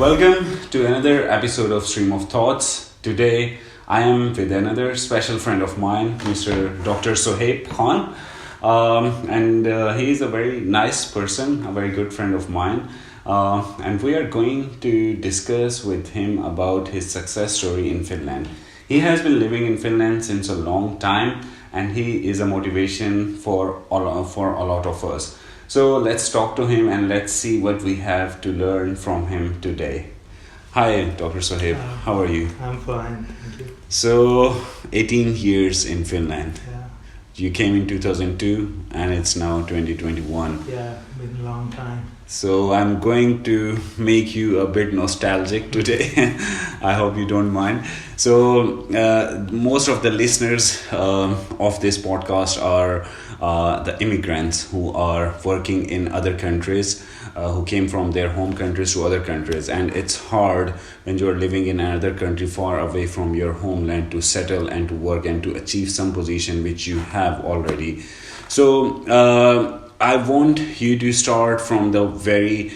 Welcome to another episode of Stream of Thoughts. Today I am with another special friend of mine, Mr. Dr. Sohaib Khan. And he is a very nice person, a very good friend of mine. And we are going to discuss with him about his success story in Finland. He has been living in Finland since a long time, and he is a motivation for a lot of us. So let's talk to him and let's see what we have to learn from him today. Hi, Dr. Sohaib. How are you? I'm fine, thank you. So, 18 years in Finland. Yeah, You came in 2002 and it's now 2021. yeah, been a long time. So, I'm going to make you a bit nostalgic today. I hope you don't mind. So, most of the listeners of this podcast are the immigrants who are working in other countries, who came from their home countries to other countries. And it's hard when you're living in another country far away from your homeland to settle and to work and to achieve some position which you have already. So, I want you to start from the very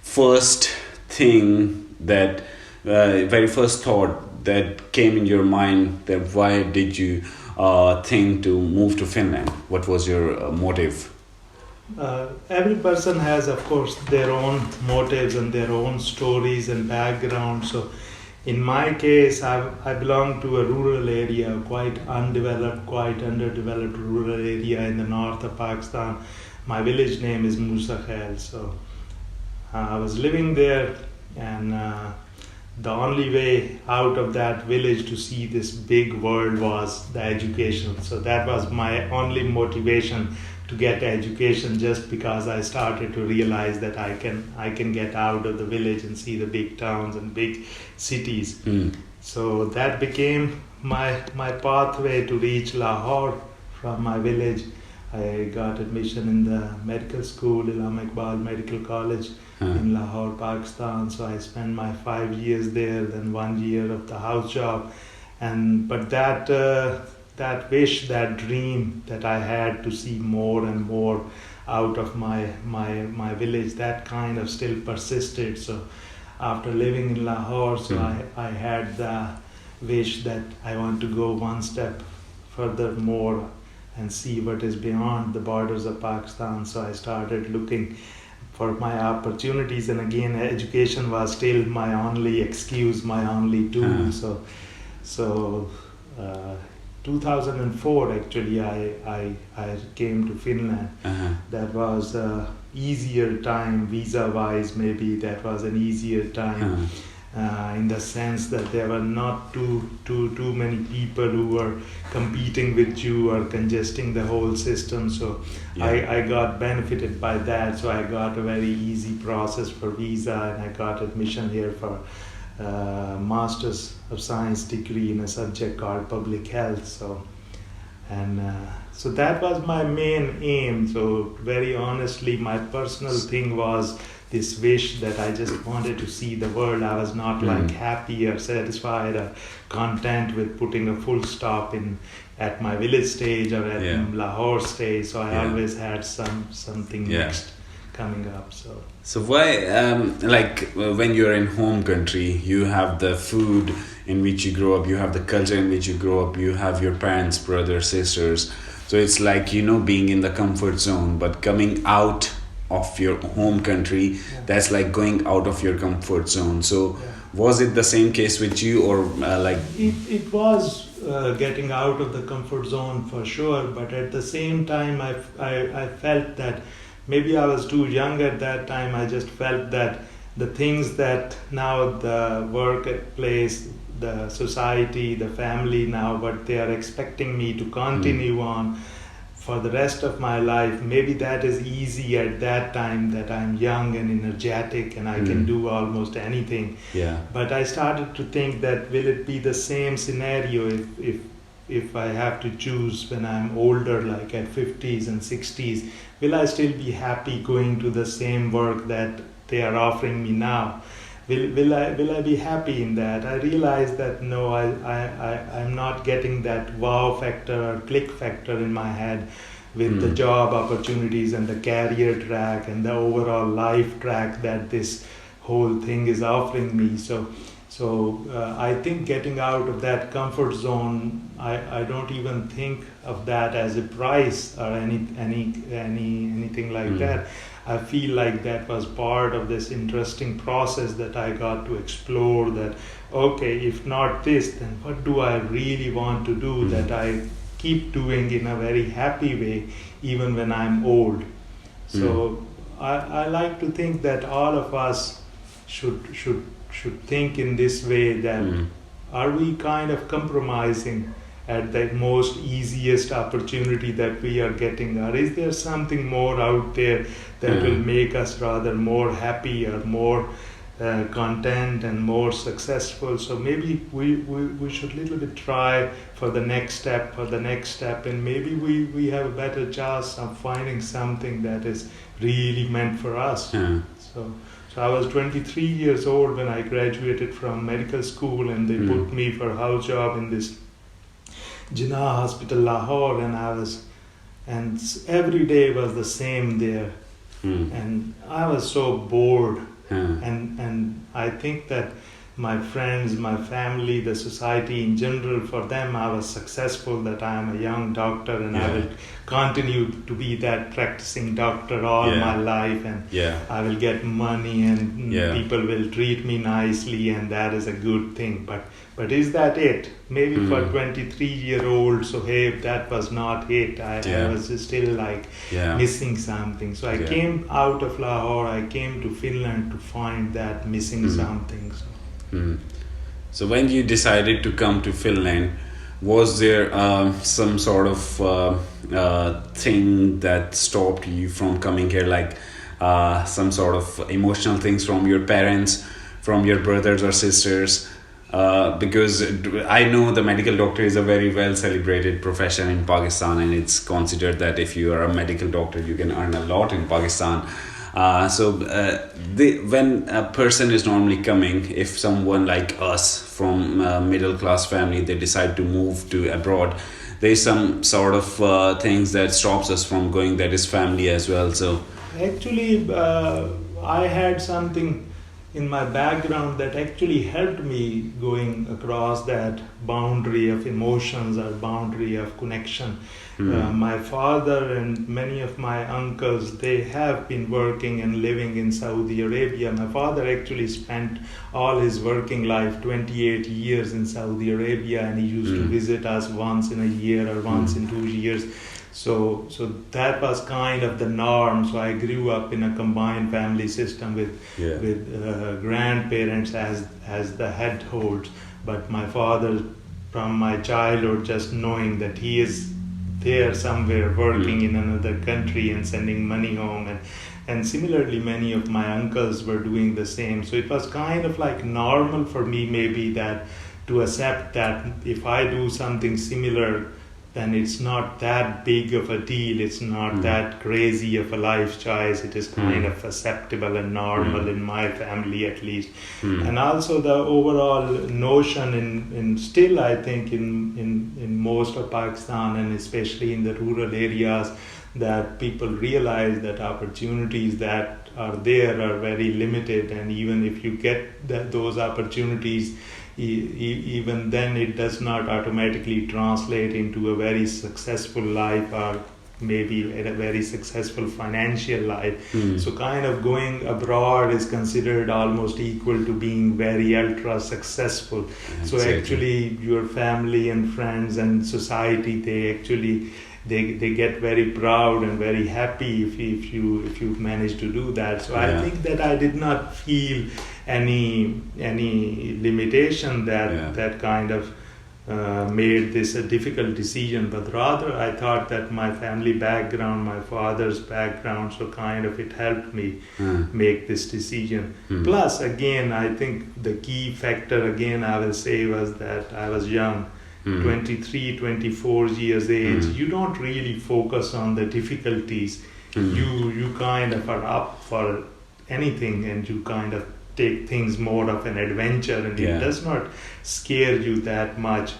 first thing that, very first thought that came in your mind, that why did you think to move to Finland? What was your motive? Every person has, of course, their own motives and their own stories and background. So, in my case, I belong to a rural area, quite undeveloped, quite underdeveloped rural area in the north of Pakistan. My village name is Musa Khail. So, I was living there, and the only way out of that village to see this big world was the education. So that was my only motivation to get education, just because I started to realize that I can get out of the village and see the big towns and big cities. So that became my pathway to reach Lahore from my village. I got admission in the medical school, Ilham Iqbal Medical College in Lahore, Pakistan. So I spent my 5 years there, then 1 year of the house job. But that wish, that dream that I had to see more and more out of my village, that kind of still persisted. So after living in Lahore, I had the wish that I want to go one step further more and see what is beyond the borders of Pakistan. So I started looking for my opportunities, and again, education was still my only excuse, my only tool. So 2004 actually I came to Finland. That was a easier time visa wise, maybe that was an easier time. In the sense that there were not too many people who were competing with you or congesting the whole system. So I got benefited by that. So I got a very easy process for visa, and I got admission here for Masters of Science degree in a subject called Public Health. So that was my main aim. So very honestly, my personal thing was this wish that I just wanted to see the world. I was not like happy or satisfied or content with putting a full stop at my village stage or at Lahore stage. So I always had something next coming up. So why, when you're in home country, you have the food in which you grow up, you have the culture in which you grow up, you have your parents, brothers, sisters. So it's like, being in the comfort zone, but coming out of your home country, that's like going out of your comfort zone. So was it the same case with you, or It was getting out of the comfort zone for sure, but at the same time I felt that maybe I was too young at that time. I just felt that the things that now the workplace, the society, the family now, what they are expecting me to continue on for the rest of my life, maybe that is easy at that time, that I'm young and energetic and I can do almost anything. But I started to think that will it be the same scenario if I have to choose when I'm older, like at 50s and 60s, will I still be happy going to the same work that they are offering me now? Will I be happy in that? I realized that no, I'm not getting that wow factor or click factor in my head with the job opportunities and the career track and the overall life track that this whole thing is offering me. So I think getting out of that comfort zone, I don't even think of that as a price or anything like that. I feel like that was part of this interesting process that I got to explore. That okay, if not this, then what do I really want to do that I keep doing in a very happy way, even when I'm old. So I like to think that all of us should think in this way, that are we kind of compromising at the most easiest opportunity that we are getting, or is there something more out there that will make us rather more happy or more content and more successful? So maybe we should little bit try for the next step, and maybe we have a better chance of finding something that is really meant for us. So I was 23 years old when I graduated from medical school, and they put me for a house job in this Jinnah Hospital, Lahore, and every day was the same there, and I was so bored, and I think that my friends, my family, the society in general, for them I was successful, that I am a young doctor and I will continue to be that practicing doctor all my life, and I will get money and people will treat me nicely, and that is a good thing. But is that it? Maybe for 23-year-old Sohaib, that was not it. I was still like missing something. So I came out of Lahore, I came to Finland to find that missing something. So when you decided to come to Finland, was there some sort of thing that stopped you from coming here, like some sort of emotional things from your parents, from your brothers or sisters? Because I know the medical doctor is a very well celebrated profession in Pakistan, and it's considered that if you are a medical doctor you can earn a lot in Pakistan. When a person is normally coming, if someone like us from middle class family, they decide to move to abroad, there's some sort of things that stops us from going, that is family as well. So actually I had something in my background that actually helped me going across that boundary of emotions or boundary of connection. My father and many of my uncles, they have been working and living in Saudi Arabia. My father actually spent all his working life, 28 years in Saudi Arabia, and he used to visit us once in a year or once in 2 years. So that was kind of the norm. So I grew up in a combined family system with grandparents as the head holds. But my father, from my childhood, just knowing that he is there somewhere working in another country and sending money home, and similarly many of my uncles were doing the same. So it was kind of like normal for me maybe that to accept that if I do something similar, then it's not that big of a deal, it's not that crazy of a life choice, it is kind of acceptable and normal in my family at least. And also the overall notion in still I think in most of Pakistan, and especially in the rural areas, that people realize that opportunities that are there are very limited, and even if you get those opportunities, even then it does not automatically translate into a very successful life or maybe a very successful financial life. So kind of going abroad is considered almost equal to being very ultra successful. So actually your family and friends and society, they get very proud and very happy if you manage to do that. So I think that I did not feel any limitation that kind of made this a difficult decision, but rather I thought that my family background, my father's background, so kind of it helped me make this decision. Plus again, I think the key factor again I will say was that I was young. 23, 24 years age, you don't really focus on the difficulties. You kind of are up for anything, and you kind of take things more of an adventure, and it does not scare you that much.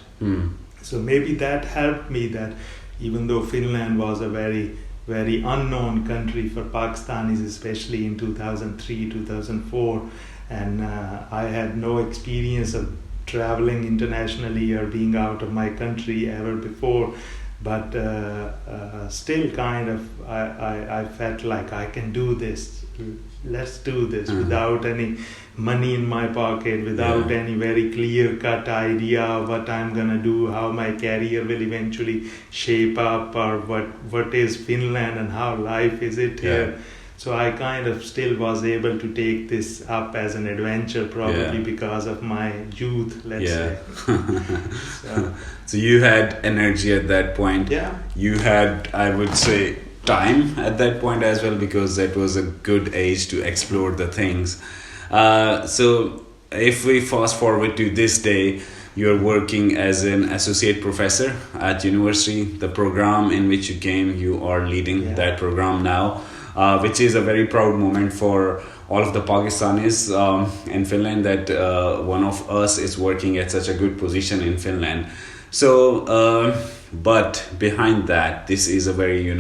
So maybe that helped me, that even though Finland was a very, very unknown country for Pakistanis, especially in 2003, 2004, and I had no experience of traveling internationally or being out of my country ever before, but still kind of I felt like I can do this. Let's do this without any money in my pocket, without any very clear cut idea of what I'm gonna do, how my career will eventually shape up, or what is Finland and how life is it here. So I kind of still was able to take this up as an adventure, probably because of my youth, let's say. So you had energy at that point. Yeah. You had, I would say, time at that point as well, because that was a good age to explore the things. So if we fast forward to this day, you're working as an associate professor at university. The program in which you came, you are leading that program now. Which is a very proud moment for all of the Pakistanis in Finland, that one of us is working at such a good position in Finland. So, but behind that, this is a very,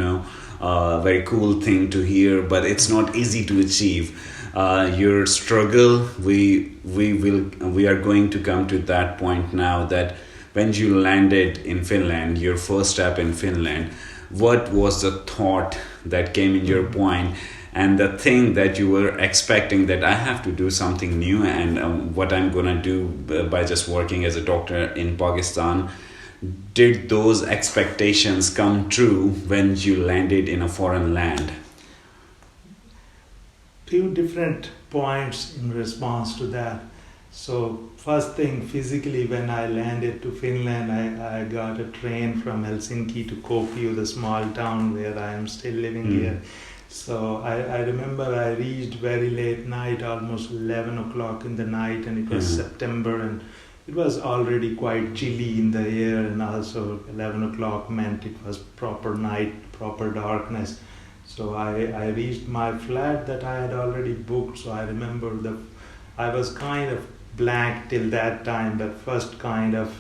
very cool thing to hear, but it's not easy to achieve. Your struggle, we are going to come to that point now, that when you landed in Finland, your first step in Finland, what was the thought that came in your point, and the thing that you were expecting, that I have to do something new, and what I'm gonna do by just working as a doctor in Pakistan? Did those expectations come true when you landed in a foreign land? Few different points in response to that. So first thing, physically, when I landed to Finland, I got a train from Helsinki to Kuopio, the small town where I am still living here. So I remember I reached very late night, almost 11 o'clock in the night, and it was September, and it was already quite chilly in the air, and also 11 o'clock meant it was proper night, proper darkness. So I reached my flat that I had already booked. So I remember I was kind of blank till that time. That first kind of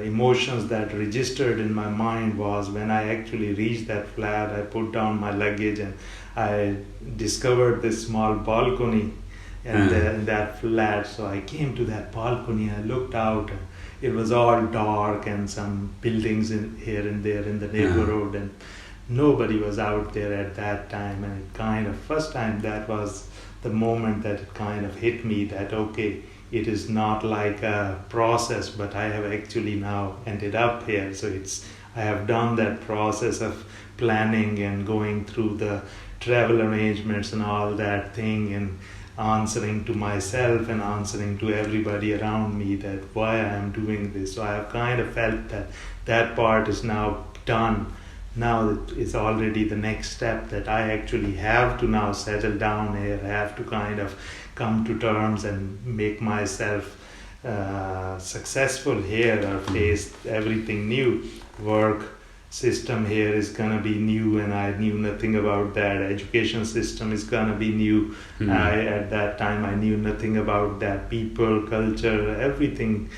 emotions that registered in my mind was when I actually reached that flat. I put down my luggage and I discovered this small balcony in that flat. So I came to that balcony, I looked out, and it was all dark and some buildings here and there in the neighborhood, and nobody was out there at that time. And it kind of, first time, that was the moment that it kind of hit me that, okay, it is not like a process, but I have actually now ended up here. So I have done that process of planning and going through the travel arrangements and all that thing, and answering to myself and answering to everybody around me that why I am doing this. So I have kind of felt that that part is now done. Now it's already the next step, that I actually have to now settle down here. I have to kind of come to terms and make myself successful here, or face everything new. Work system here is gonna be new, and I knew nothing about that. Education system is gonna be new. At that time I knew nothing about that. People, culture, everything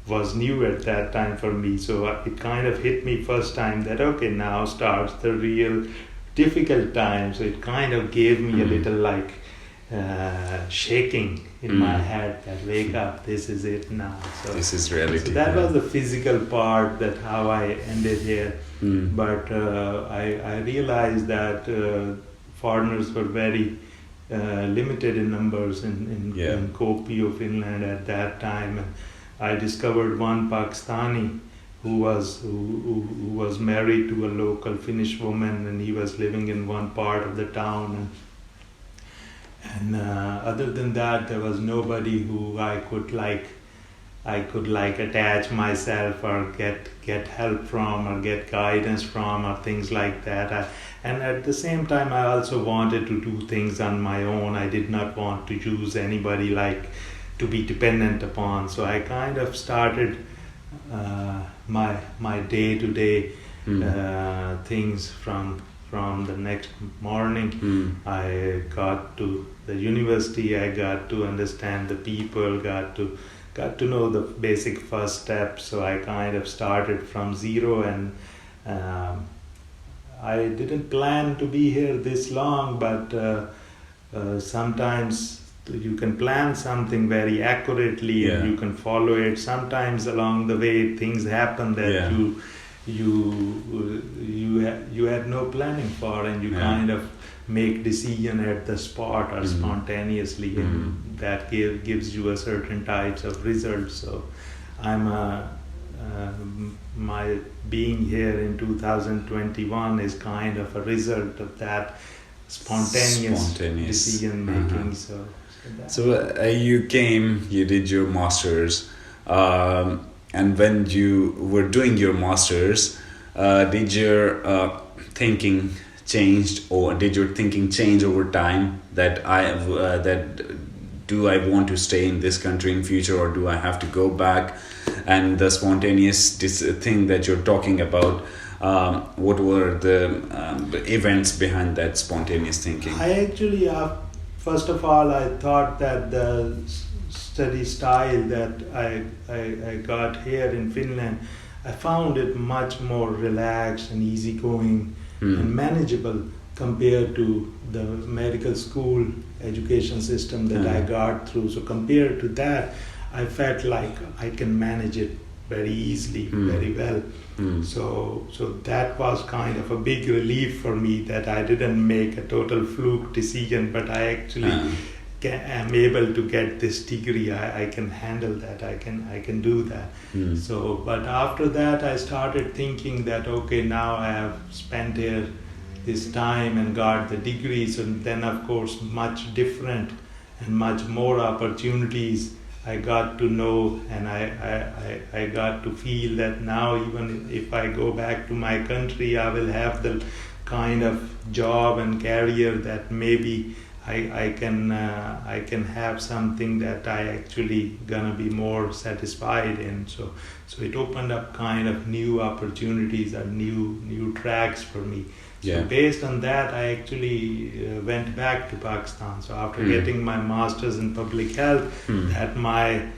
was new at that time for me. So it kind of hit me first time that, okay, now starts the real difficult time. So it kind of gave me a little like shaking in my head, that wake up, this is it now. So this is reality. So that was the physical part, that how I ended here. But I realized that foreigners were very limited in numbers in Kuopio, Finland at that time. And I discovered one Pakistani who was married to a local Finnish woman, and he was living in one part of the town. And other than that, there was nobody who I could attach myself or get help from, or get guidance from, or things like that. And at the same time, I also wanted to do things on my own. I did not want to use anybody to be dependent upon. So I kind of started my day-to-day things from the next morning. I got to the university, I got to understand the people, got to know the basic first steps. So I kind of started from zero, and I didn't plan to be here this long, but sometimes you can plan something very accurately and you can follow it. Sometimes along the way things happen that you had no planning for, and you kind of make decision at the spot or spontaneously, and that gives you a certain types of results. So I'm my being here in 2021 is kind of a result of that spontaneous. Decision making. So you came, you did your masters, and when you were doing your masters, did your thinking changed, or did your thinking change over time? That do I want to stay in this country in future, or do I have to go back? And the spontaneous thing that you're talking about, what were the events behind that spontaneous thinking? I actually, first of all, I thought that the study style that I got here in Finland, I found it much more relaxed and easygoing and manageable compared to the medical school education system that I got through. So compared to that, I felt like I can manage it very easily, very well. So that was kind of a big relief for me, that I didn't make a total fluke decision, but I actually am able to get this degree. I can handle that. I can do that. So, but after that, I started thinking that okay, now I have spent here this time and got the degrees, and then of course much different and much more opportunities I got to know, and I got to feel that now even if I go back to my country, I will have the kind of job and career that maybe I can have something that I actually gonna be more satisfied in. So it opened up kind of new opportunities and new tracks for me. So based on that, I actually went back to Pakistan. So after getting my master's in public health, that my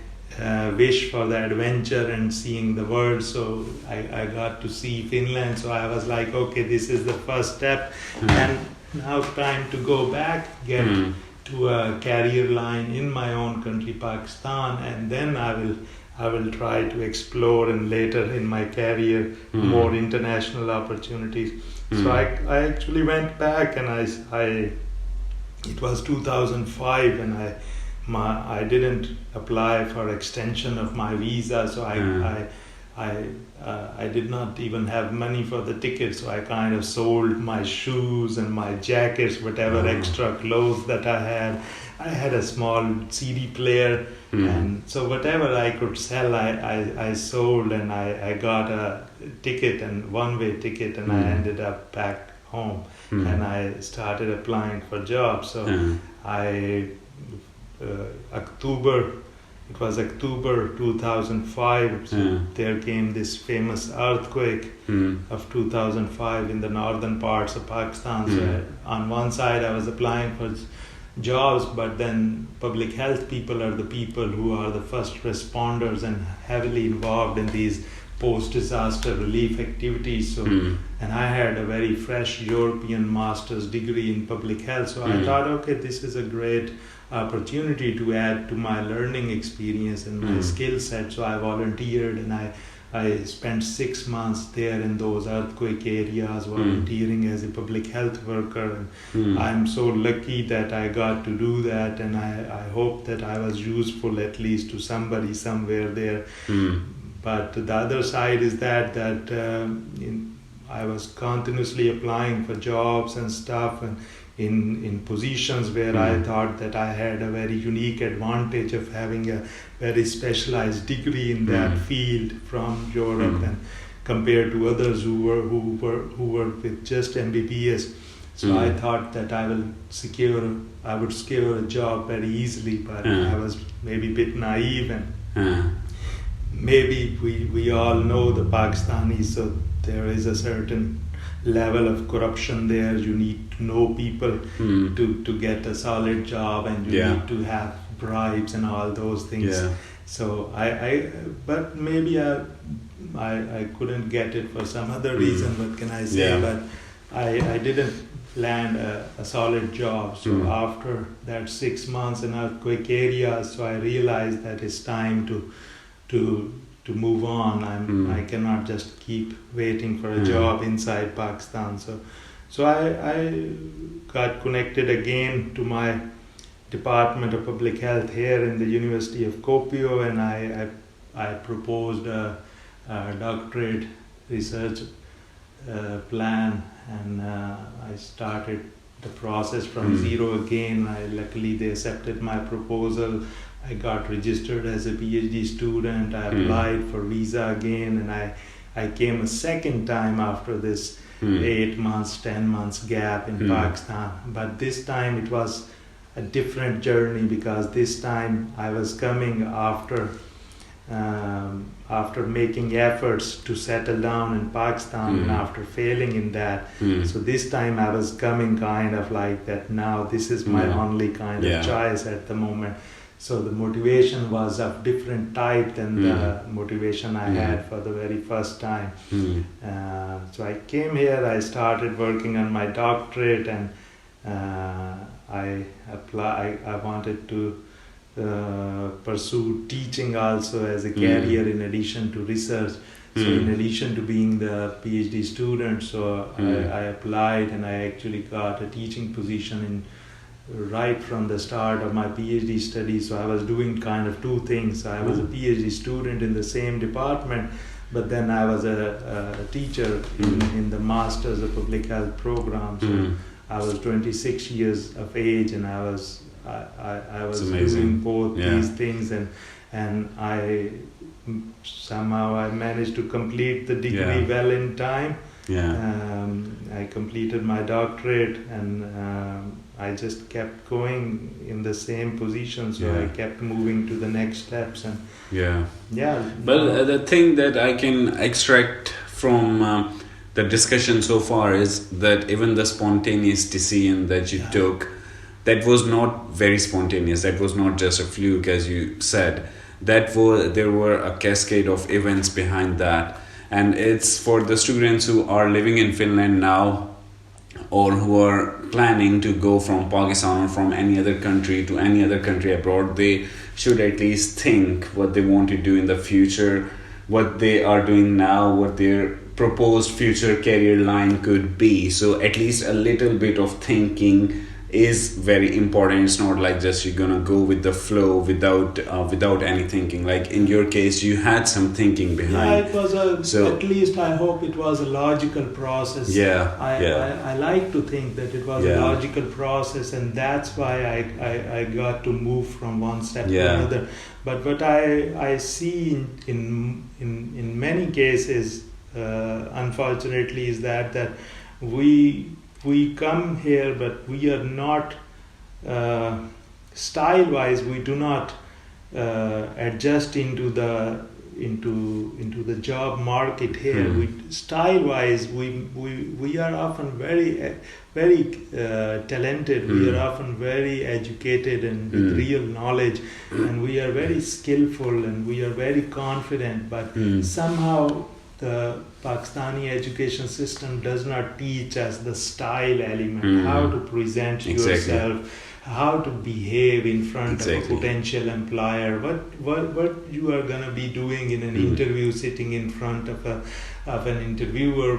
wish for the adventure and seeing the world. So I got to see Finland. So I was like, okay, this is the first step. And now time to go back, get to a career line in my own country, Pakistan, and then I will try to explore, and later in my career more international opportunities. So I actually went back, and it was 2005, and I didn't apply for extension of my visa, so I did not even have money for the ticket, so I kind of sold my shoes and my jackets, whatever extra clothes that I had. I had a small CD player, and so whatever I could sell, I sold, and I got a ticket, and one-way ticket, and I ended up back home, and I started applying for jobs. So it was October 2005, so there came this famous earthquake of 2005 in the northern parts of Pakistan. So on one side I was applying for jobs, but then public health people are the people who are the first responders and heavily involved in these post-disaster relief activities. So, and I had a very fresh European master's degree in public health. So I thought, okay, this is a great opportunity to add to my learning experience and my skill set. So I volunteered, and I spent 6 months there in those earthquake areas volunteering as a public health worker. And I'm so lucky that I got to do that, and I hope that I was useful at least to somebody somewhere there. But the other side is that I was continuously applying for jobs and stuff, and in positions where I thought that I had a very unique advantage of having a very specialized degree in that field from Europe, and compared to others who were with just MBBS. So I thought that I would secure a job very easily, but I was maybe a bit naive, and maybe we all know the Pakistanis, so there is a certain level of corruption there. You need to know people to get a solid job, and you need to have bribes and all those things. So but maybe I couldn't get it for some other reason. What can I say? But I didn't land a solid job. So after that 6 months in earthquake areas, so I realized that it's time to move on. I cannot just keep waiting for a job inside Pakistan. So I got connected again to my Department of Public Health here in the University of Kuopio, and I proposed a doctorate research plan, and I started the process from zero again. Luckily they accepted my proposal. I got registered as a PhD student. I applied for visa again, and I came a second time after this 8 months, 10 months gap in Pakistan. But this time it was a different journey, because this time I was coming after making efforts to settle down in Pakistan and after failing in that. So this time I was coming kind of like that, now this is my only kind of choice at the moment. So the motivation was of different type than the motivation I had for the very first time. So I came here, I started working on my doctorate, and I wanted to pursue teaching also as a career in addition to research. So in addition to being the PhD student, so I applied, and I actually got a teaching position right from the start of my PhD studies. So I was doing kind of two things. I was a PhD student in the same department, but then I was a teacher in the Masters of Public Health program. So I was 26 years of age, and I was doing both these things, and I somehow I managed to complete the degree well in time. I completed my doctorate, and I just kept going in the same position, so I kept moving to the next steps. And Well, the thing that I can extract from the discussion so far is that even the spontaneous decision that you took, that was not very spontaneous. That was not just a fluke, as you said. There were a cascade of events behind that. And it's for the students who are living in Finland now, or who are planning to go from Pakistan or from any other country to any other country abroad, they should at least think what they want to do in the future, what they are doing now, what their proposed future career line could be. So at least a little bit of thinking is very important. It's not like just you're gonna go with the flow without any thinking. Like in your case, you had some thinking behind. It was at least I hope it was a logical process. I like to think that it was a logical process, and that's why I got to move from one step to another. But what I see in many cases, unfortunately, is that we come here, but we are not style-wise. We do not adjust into the job market here. Style-wise, we are often very talented. We are often very educated and with real knowledge, and we are very skillful, and we are very confident. But somehow the Pakistani education system does not teach us the style element, how to present yourself, how to behave in front of a potential employer, what you are going to be doing in an interview, sitting in front of an interviewer,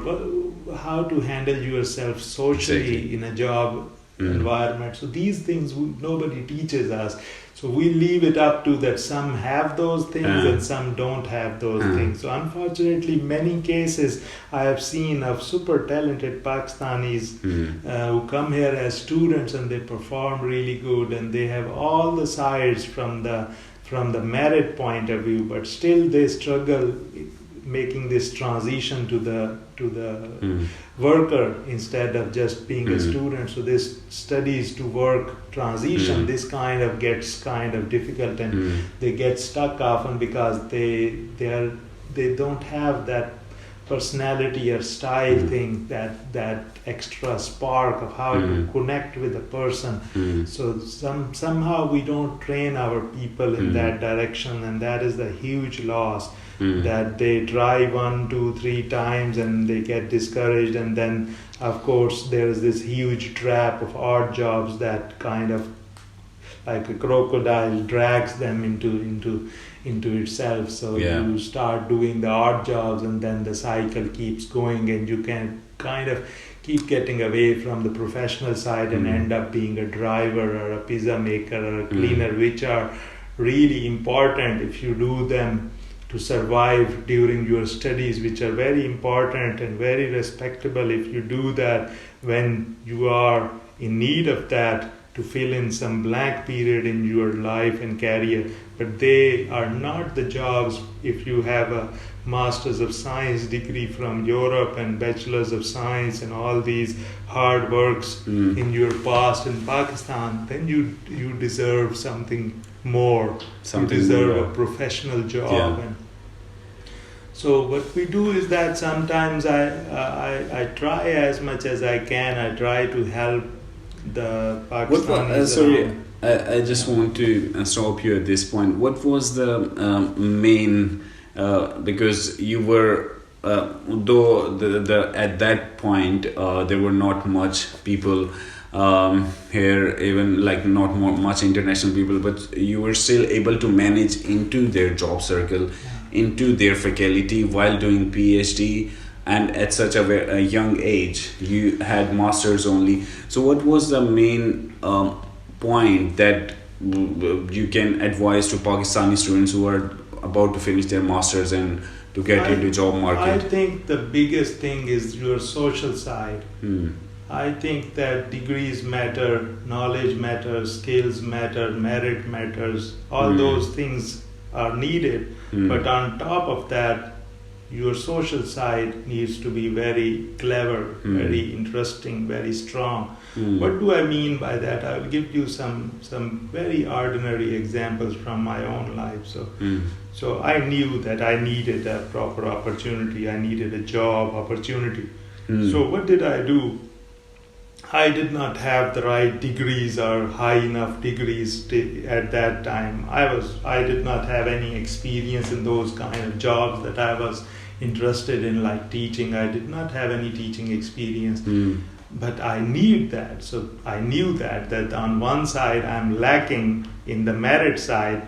how to handle yourself socially in a job environment. So these things nobody teaches us. So we leave it up to that some have those things and some don't have those things. So unfortunately, many cases I have seen of super talented Pakistanis who come here as students, and they perform really good, and they have all the sides from the merit point of view, but still they struggle making this transition to the worker instead of just being a student. So this studies to work transition, this kind of gets kind of difficult, and they get stuck often because they don't have that personality or style thing, that extra spark of how to connect with a person. So somehow we don't train our people in that direction, and that is the huge loss. that they try 1, 2, 3 times and they get discouraged, and then of course there's this huge trap of odd jobs that kind of like a crocodile drags them into itself. So you start doing the odd jobs, and then the cycle keeps going, and you can kind of keep getting away from the professional side and end up being a driver or a pizza maker or a cleaner, which are really important if you do them to survive during your studies, which are very important and very respectable if you do that when you are in need of that to fill in some blank period in your life and career. But they are not the jobs if you have a Masters of Science degree from Europe and Bachelors of Science and all these hard works in your past in Pakistan, then you deserve something more. You deserve a professional job. And so what we do is that sometimes I try as much as I can. I try to help the Pakistanis. Sorry, I just want to stop you at this point. What was the main... because you were, though at that point there were not much people here, even like not much international people, but you were still able to manage into their job circle, into their faculty while doing PhD, and at such a young age. You had masters only. So what was the main point that you can advise to Pakistani students who are about to finish their masters and to get into job market? I think the biggest thing is your social side. I think that degrees matter, knowledge matters, skills matter, merit matters. All those things are needed. But on top of that, your social side needs to be very clever, very interesting, very strong. What do I mean by that? I will give you some very ordinary examples from my own life. So I knew that I needed a proper opportunity. I needed a job opportunity. So what did I do? I did not have the right degrees or high enough degrees at that time. I did not have any experience in those kind of jobs that I was interested in, like teaching. I did not have any teaching experience. But I need that. So I knew that on one side I'm lacking in the merit side.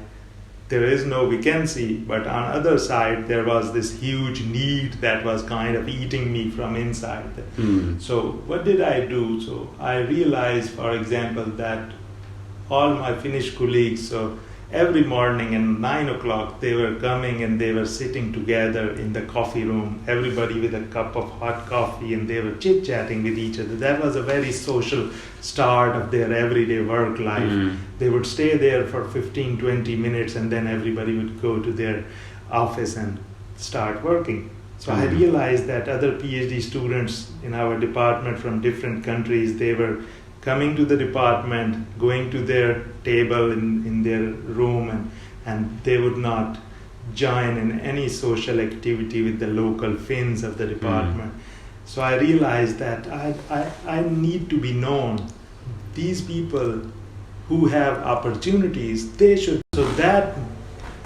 There is no vacancy, but on other side there was this huge need that was kind of eating me from inside. So what did I do? So I realized, for example, that all my Finnish colleagues, so every morning at 9 o'clock they were coming and they were sitting together in the coffee room, everybody with a cup of hot coffee, and they were chit-chatting with each other. That was a very social start of their everyday work life. They would stay there for 15-20 minutes and then everybody would go to their office and start working. So I realized that other PhD students in our department from different countries, they were coming to the department, going to their table in their room, and they would not join in any social activity with the local Finns of the department. So I realized that I need to be known. These people who have opportunities, they should. So that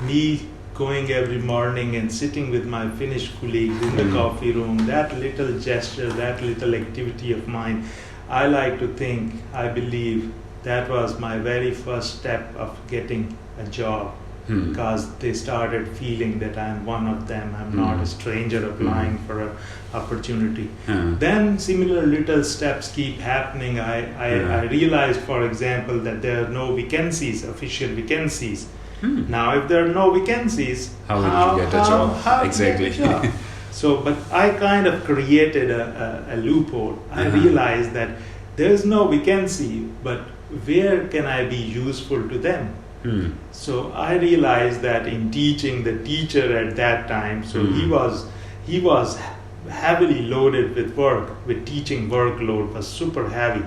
me going every morning and sitting with my Finnish colleagues in the coffee room, that little gesture, that little activity of mine, I like to think, I believe that was my very first step of getting a job, because they started feeling that I'm one of them. I'm not a stranger applying for an opportunity. Then similar little steps keep happening. I realized, for example, that there are no vacancies, official vacancies. Now, if there are no vacancies, how would you get a job? Exactly. So, but I kind of created a loophole. I realized that there's no vacancy, but where can I be useful to them? So I realized that in teaching, the teacher at that time, so he was heavily loaded with work, with teaching workload was super heavy.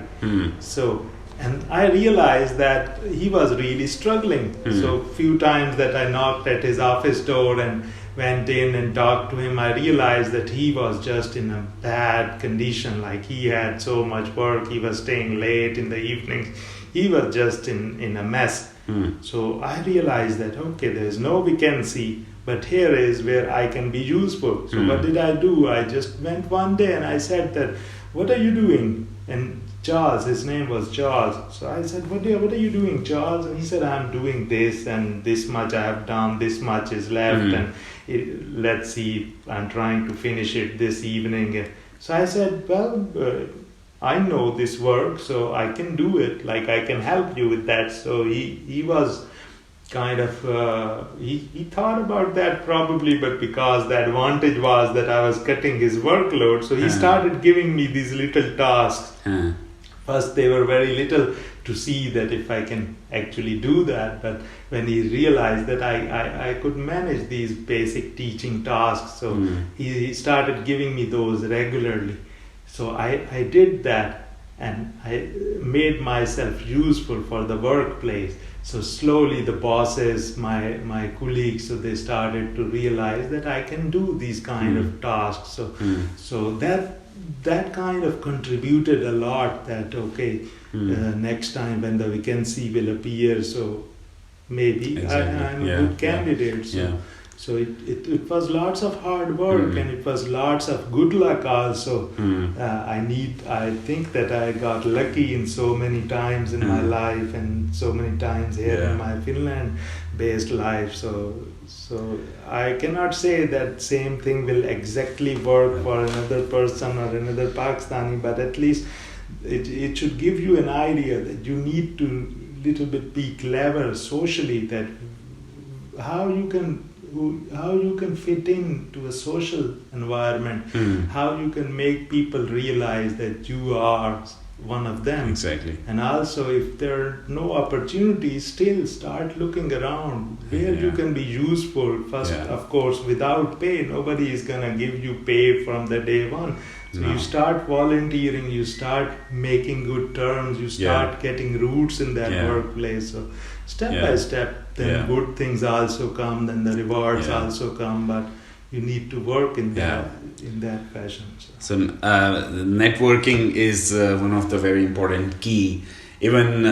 So, and I realized that he was really struggling. So few times that I knocked at his office door and went in and talked to him, I realized that he was just in a bad condition. Like he had so much work, he was staying late in the evenings, he was just in a mess. So I realized that, okay, there's no vacancy, but here is where I can be useful. So what did I do? I just went one day and I said that, what are you doing? And Charles, his name was Charles. So I said, what are you doing, Charles? And he said, I'm doing this and this much I have done, this much is left, and let's see, I'm trying to finish it this evening. So I said, well, I know this work, so I can do it. Like, I can help you with that. So he was kind of, he thought about that probably, but because the advantage was that I was cutting his workload, so he started giving me these little tasks. First, they were very little to see that if I can actually do that, but when he realized that I could manage these basic teaching tasks, so he started giving me those regularly. So I did that, and I made myself useful for the workplace. So slowly the bosses, my colleagues, so they started to realize that I can do these kind of tasks. So that kind of contributed a lot, that next time when the vacancy will appear, so maybe I'm a good candidate. So it was lots of hard work, and it was lots of good luck also. I think that I got lucky in so many times in my life, and so many times here in my Finland based life. So I cannot say that same thing will exactly work for another person or another Pakistani, but at least it should give you an idea that you need to little bit be clever socially, that how you can fit into a social environment, how you can make people realize that you are one of them. Exactly. And also, if there are no opportunities, still start looking around where you can be useful. First, of course, without pay, nobody is gonna give you pay from the day one. So you start volunteering, you start making good terms, you start getting roots in that workplace. So step by step, then good things also come, then the rewards also come, but you need to work in that fashion. So networking is one of the very important key. Even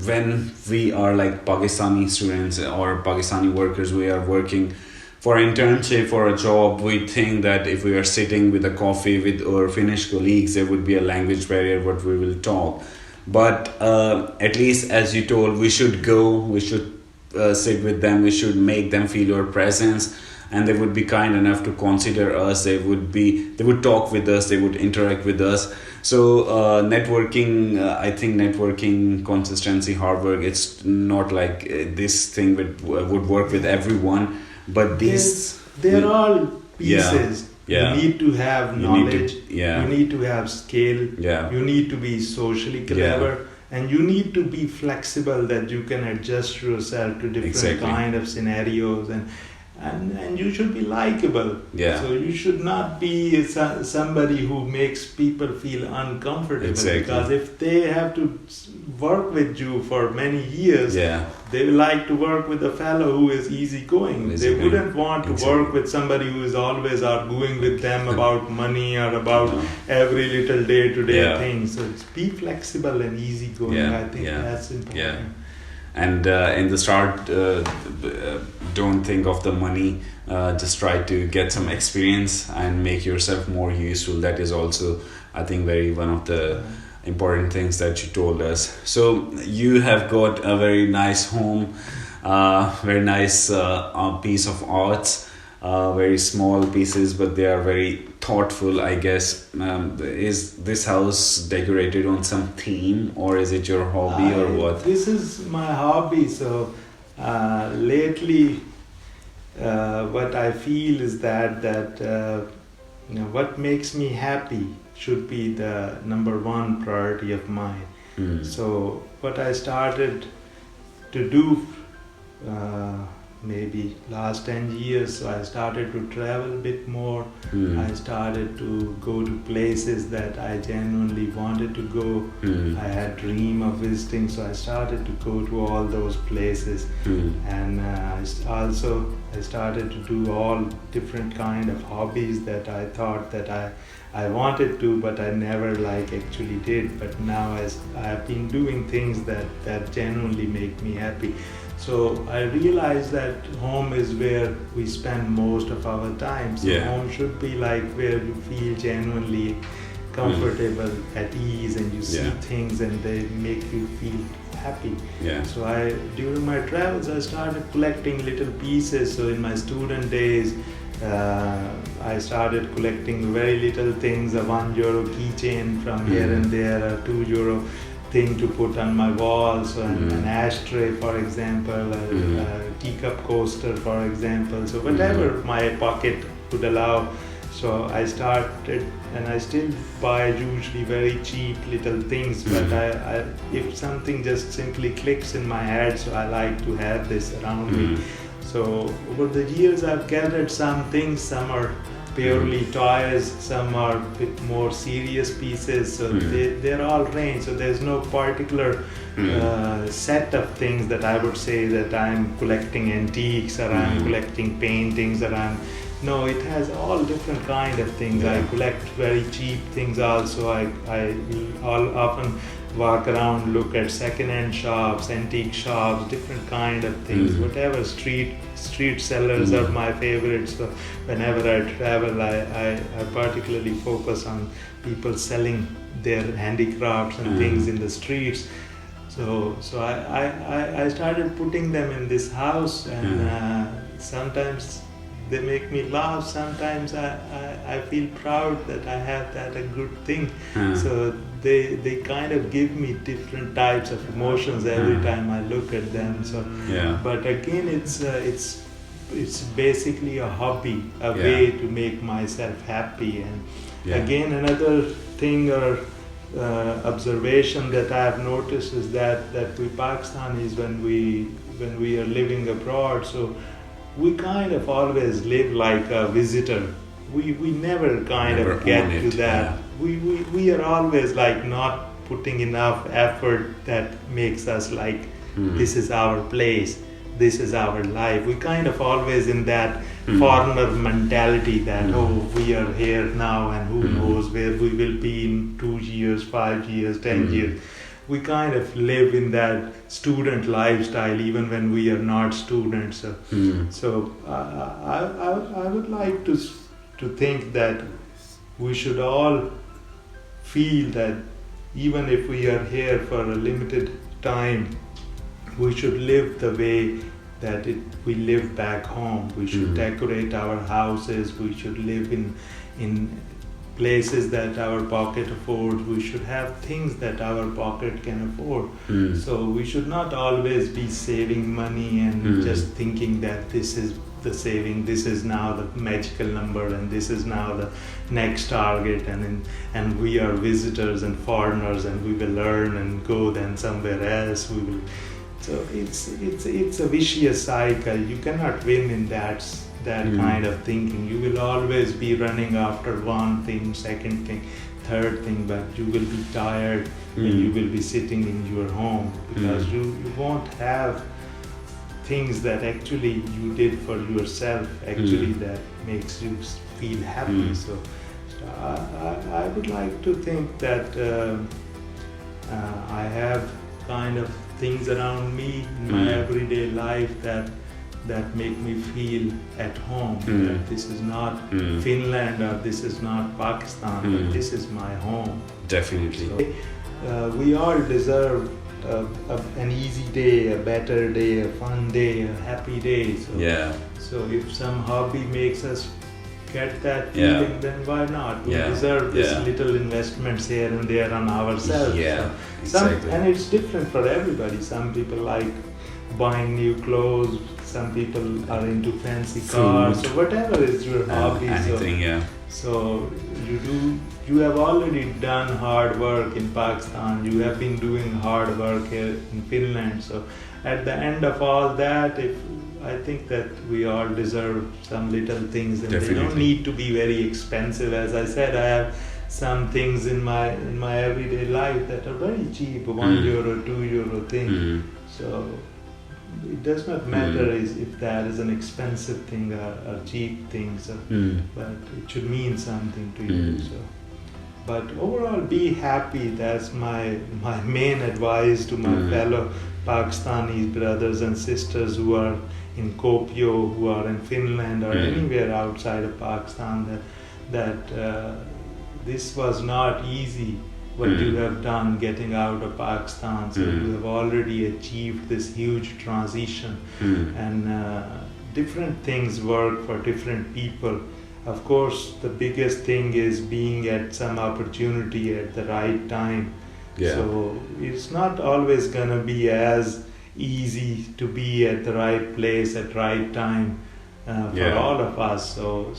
when we are like Pakistani students or Pakistani workers, we are working for internship, for a job, we think that if we are sitting with a coffee with our Finnish colleagues, there would be a language barrier, what we will talk. But at least, as you told, we should go, we should sit with them, we should make them feel our presence, and they would be kind enough to consider us, they would talk with us, they would interact with us. So networking, I think networking, consistency, hard work, it's not like this thing would work with everyone. But they're all pieces. You need to have knowledge. You need to have skill. You need to be socially clever, and you need to be flexible, that you can adjust yourself to different kind of scenarios, and you should be likable. So you should not be somebody who makes people feel uncomfortable, because if they have to work with you for many years, they like to work with a fellow who is easygoing. They wouldn't want to work with somebody who is always arguing with them about money or about every little day-to-day thing. So be flexible and easygoing. I think that's important. And in the start, don't think of the money. Just try to get some experience and make yourself more useful. That is also, I think, one of the important things that you told us. So you have got a very nice home, very nice piece of arts, very small pieces, but they are very thoughtful, I guess. Is this house decorated on some theme, or is it your hobby, or what? This is my hobby. So lately, what I feel is that what makes me happy should be the number one priority of mine. So what I started to do maybe last 10 years, so I started to travel a bit more. I started to go to places that I genuinely wanted to go. I had dream of visiting, so I started to go to all those places. And I started to do all different kind of hobbies that I thought that I wanted to, but I never actually did. But now I have been doing things that genuinely make me happy. So I realized that home is where we spend most of our time. So home should be like where you feel genuinely comfortable, at ease, and you see things and they make you feel happy. So during my travels, I started collecting little pieces. So in my student days, I started collecting very little things, a €1 keychain from here and there, a €2 thing to put on my walls, so an ashtray, for example, a teacup coaster, for example. So whatever my pocket would allow. So I started, and I still buy usually very cheap little things, but I if something just simply clicks in my head, so I like to have this around me. So over the years I've gathered some things, some are purely toys, some are a bit more serious pieces, so they're all range. So there's no particular set of things that I would say that I'm collecting antiques or I'm collecting paintings or no, it has all different kind of things. I collect very cheap things also. I all often walk around, look at second-hand shops, antique shops, different kind of things. Whatever street sellers are my favorites. So whenever I travel, I particularly focus on people selling their handicrafts and things in the streets. So I started putting them in this house, and sometimes they make me laugh. Sometimes I feel proud that I have that a good thing. So they kind of give me different types of emotions every time I look at them. So but again, it's basically a hobby, a way to make myself happy. And again, another thing or observation that I have noticed is that we Pakistanis, when we are living abroad, so we kind of always live like a visitor. We never kind of get to that. We are always like not putting enough effort that makes us like this is our place, this is our life. We kind of always in that foreigner mentality that we are here now and who knows where we will be in 2 years, 5 years, 10 years. We kind of live in that student lifestyle even when we are not students. So I would like to think that we should all feel that even if we are here for a limited time, we should live the way that we live back home. We should decorate our houses. We should live in places that our pocket affords. We should have things that our pocket can afford. So we should not always be saving money and just thinking that this is the saving, this is now the magical number, and this is now the next target, and we are visitors and foreigners, and we will learn and go then somewhere else. We will. So it's a vicious cycle. You cannot win in that kind of thinking. You will always be running after one thing, second thing, third thing, but you will be tired and you will be sitting in your home because you won't have things that actually you did for yourself, actually that makes you feel happy. So I would like to think that I have kind of things around me in my everyday life that make me feel at home, that this is not Finland or this is not Pakistan, but this is my home. Definitely. So, we all deserve an easy day, a better day, a fun day, a happy day. So if some hobby makes us get that feeling, then why not? We deserve this little investments here and there on ourselves. Exactly. And it's different for everybody. Some people like buying new clothes. Some people are into fancy cars. So whatever is your hobby. Anything, So you have already done hard work in Pakistan. You have been doing hard work here in Finland. So at the end of all that, I think that we all deserve some little things, and they don't need to be very expensive. As I said, I have some things in my everyday life that are very cheap, €1, €2 thing. So it does not matter if that is an expensive thing or cheap thing. So, but it should mean something to you. So But overall, be happy. That's my main advice to my fellow Pakistani brothers and sisters who are in Kuopio, who are in Finland or anywhere outside of Pakistan. That this was not easy. What you have done getting out of Pakistan. So you have already achieved this huge transition, and different things work for different people. Of course, the biggest thing is being at some opportunity at the right time. Yeah. So it's not always gonna be as easy to be at the right place at right time for all of us. So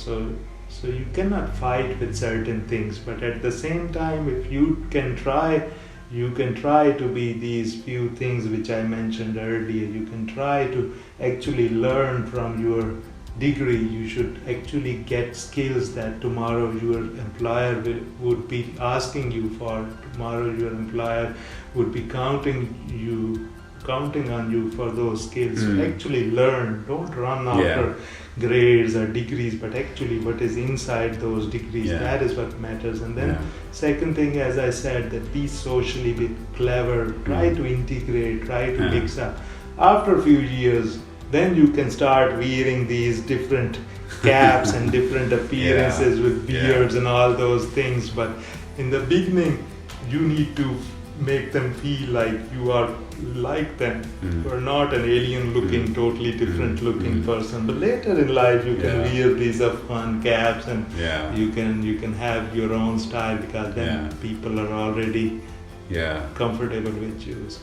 you cannot fight with certain things, but at the same time, if you can try to be these few things which I mentioned earlier. You can try to actually learn from your degree. You should actually get skills that tomorrow your employer would be asking you for. Tomorrow your employer would be counting on you for those skills. So actually learn. Don't run after grades or degrees, but actually what is inside those degrees, that is what matters. And then second thing, as I said, that be socially clever, try to integrate, try to mix up. After a few years, then you can start wearing these different caps and different appearances with beards and all those things. But in the beginning, you need to make them feel like you are like them. You are not an alien looking, totally different looking person. But later in life, you can wear these fun caps and you can have your own style, because then people are already comfortable with you. So.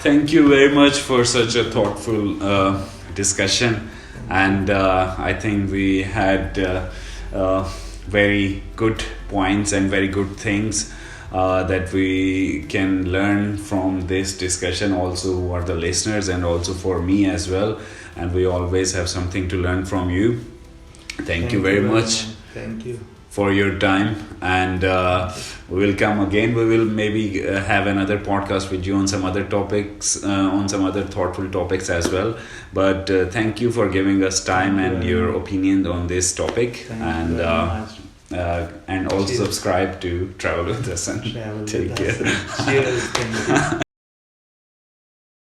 Thank you very much for such a thoughtful discussion, and I think we had very good points and very good things that we can learn from this discussion, also who are the listeners, and also for me as well. And we always have something to learn from you. Thank you very much. Thank you for your time, and we will come again. We will maybe have another podcast with you on some other topics, on some other thoughtful topics as well. But thank you for giving us time and your opinion on this topic. And also subscribe to Travel with Us and take care. Cheers. Thank you.